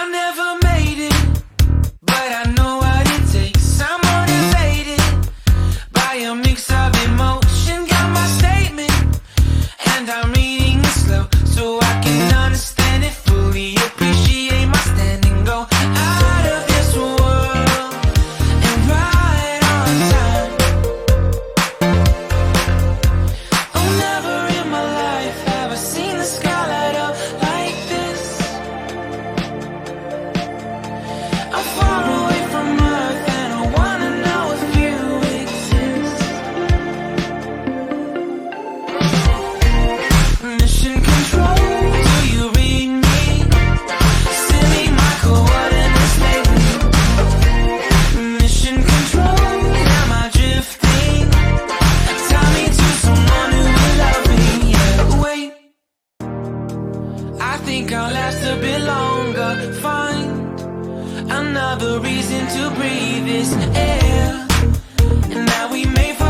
I never made it, but I know what it takes. I'm motivated by a mix of emotion. Got my statement, and I'm reading it slow so I can understand it fully. Appreciate my standing, go out of this world and right on time. Oh, never in my life have I seen the sky light up like this. I'm far away from Earth and I wanna know if you exist. Mission control, do you read me? Send me my coordinates lately. Mission control, am I drifting? Tie me to someone who will love me. Yeah, wait, I think I'll last a bit longer. Find another reason to breathe this air, and now we may find